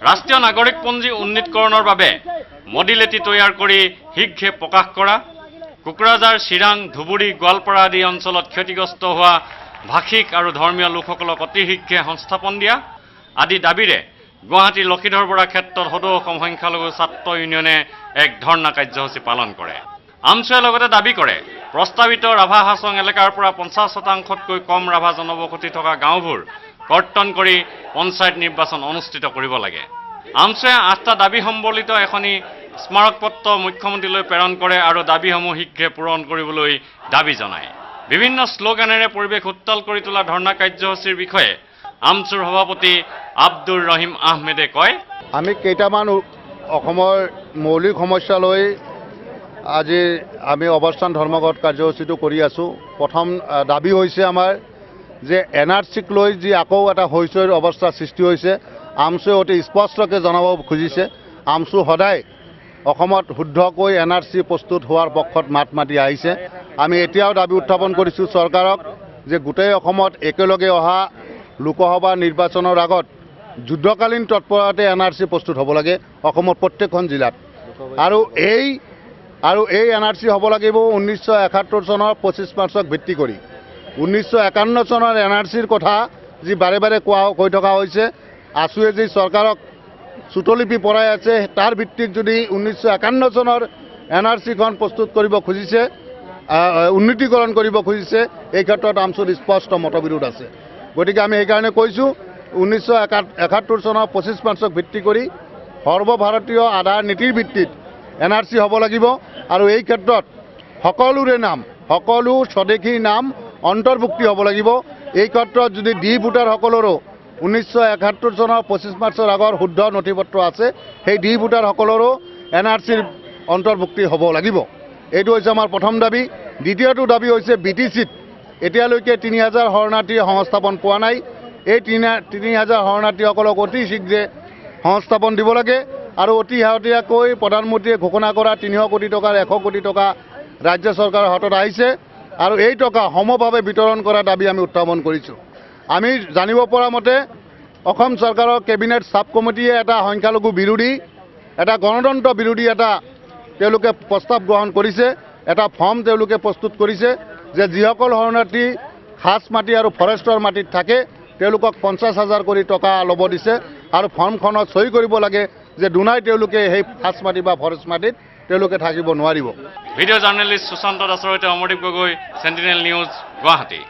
ৰাষ্ট্ৰীয় নাগৰিকপঞ্জী উন্নীতকৰণৰ বাবে মডিলিটি তৈয়াৰ কৰি শীঘ্ৰে প্ৰকাশ কৰা, কোকৰাঝাৰ, চিৰাং, ধুবুৰী, গোৱালপাৰা আদি অঞ্চলত ক্ষতিগ্ৰস্ত হোৱা ভাষিক আৰু ধৰ্মীয় লোকসকলক অতি শীঘ্ৰে সংস্থাপন দিয়া আদি দাবীৰে গুৱাহাটীৰ লক্ষীধৰ বৰা ক্ষেত্ৰত সদৌ অসম সংখ্যালঘু ছাত্ৰ ইউনিয়নে এক ধৰ্ণা কাৰ্যসূচী পালন কৰে। আমছুৱে লগতে দাবী কৰে, প্ৰস্তাৱিত ৰাভা হাছং এলেকাৰ পৰা 50%তকৈ কম ৰাভা জনবসতি থকা গাঁওবোৰ কৰ্তন কৰি পঞ্চায়ত নিৰ্বাচন অনুষ্ঠিত কৰিব লাগে। আমছুৱে 8টা দাবী সম্বলিত এখনি স্মাৰকপত্ৰ মুখ্যমন্ত্ৰীলৈ প্ৰেৰণ কৰে আৰু দাবীসমূহ শীঘ্ৰে পূৰণ কৰিবলৈ দাবী জনায়। বিভিন্ন শ্লোগানেৰে পৰিৱেশ উত্তাল কৰি তোলা ধৰ্ণা কাৰ্যসূচীৰ বিষয়ে আমছুৰ সভাপতি আব্দুৰ ৰহিম আহমেদে কয়, আমি কেইটামান অসমৰ মৌলিক সমস্যা লৈ আজি আমি অৱস্থান ধৰ্মঘট কাৰ্যসূচীটো কৰি আছোঁ। প্ৰথম দাবী হৈছে আমাৰ যে NRCক লৈ যি আকৌ এটা হৈচৈৰ অৱস্থা সৃষ্টি হৈছে, আমছুৱে অতি স্পষ্টকৈ জনাব খুজিছে, আমছু সদায় অসমত শুদ্ধকৈ NRC প্ৰস্তুত হোৱাৰ পক্ষত মাত মাতি আহিছে। আমি এতিয়াও দাবী উত্থাপন কৰিছোঁ চৰকাৰক যে গোটেই অসমত একেলগে অহা লোকসভা নিৰ্বাচনৰ আগত যুদ্ধকালীন তৎপৰতাতে NRC প্ৰস্তুত হ'ব লাগে অসমৰ প্ৰত্যেকখন জিলাত। আৰু এই NRC হ'ব লাগিব 1971 চনৰ 25 মাৰ্চক ভিত্তি কৰি। 1951 চনৰ NRCৰ কথা যি বাৰে বাৰে কৈ থকা হৈছে, আছুৱে যি চৰকাৰক চুটলিপি পৰাই আছে, তাৰ ভিত্তিত যদি 1951 চনৰ NRCখন প্ৰস্তুত কৰিব খুজিছে, উন্নীতিকৰণ কৰিব খুজিছে, এই ক্ষেত্ৰত আমছুৰ স্পষ্ট মতবিৰোধ আছে। গতিকে আমি সেইকাৰণে কৈছোঁ 1971 চনৰ 25 মাৰ্চক ভিত্তি কৰি সৰ্বভাৰতীয় আধাৰ নীতিৰ ভিত্তিত NRC হ'ব লাগিব আৰু এই ক্ষেত্ৰত সকলোৰে নাম, সকলো স্বদেশীৰ নাম অন্তৰ্ভুক্তি হ'ব লাগিব। এই ক্ষেত্ৰত যদি ডি ভোটাৰসকলৰো 1971 চনৰ 25 মাৰ্চৰ আগৰ শুদ্ধ নথিপত্ৰ আছে, সেই ডি ভোটাৰসকলৰো NRCৰ অন্তৰ্ভুক্তি হ'ব লাগিব। এইটো হৈছে আমাৰ প্ৰথম দাবী। দ্বিতীয়টো দাবী হৈছে BTCত এতিয়ালৈকে 3000 শৰণাৰ্থীয়ে সংস্থাপন পোৱা নাই। এই 3000 শৰণাৰ্থীসকলক অতি শীঘ্ৰে সংস্থাপন দিব লাগে আৰু অতি শেহতীয়াকৈ প্ৰধানমন্ত্ৰীয়ে ঘোষণা কৰা 300 কোটি টকাৰ 100 কোটি টকা ৰাজ্য চৰকাৰৰ হাতত আহিছে আৰু এই টকা সমভাৱে বিতৰণ কৰাৰ দাবী আমি উত্থাপন কৰিছোঁ। আমি জানিব পৰা মতে অসম চৰকাৰৰ কেবিনেট ছাব কমিটিয়ে এটা সংখ্যালঘু বিৰোধী, এটা গণতন্ত্ৰ বিৰোধী এটা তেওঁলোকে প্ৰস্তাৱ গ্ৰহণ কৰিছে। এটা ফৰ্ম তেওঁলোকে প্ৰস্তুত কৰিছে যে যিসকল শৰণাৰ্থী খাছ মাটি আৰু ফৰেষ্টৰ মাটিত থাকে তেওঁলোকক 50,000 কোটি টকা ল'ব দিছে আৰু ফৰ্মখনত সহি কৰিব লাগে যে দুনাই তেওঁলোকে সেই খাছ মাটি বা ফৰেষ্ট মাটিত তেওঁলোকে থাকিব নোৱাৰিব। ভিডিঅ' জাৰ্নেলিষ্ট সুশান্ত দাসৰ সৈতে অমৰদীপ গগৈ, চেণ্টিনেল নিউজ, গুৱাহাটী।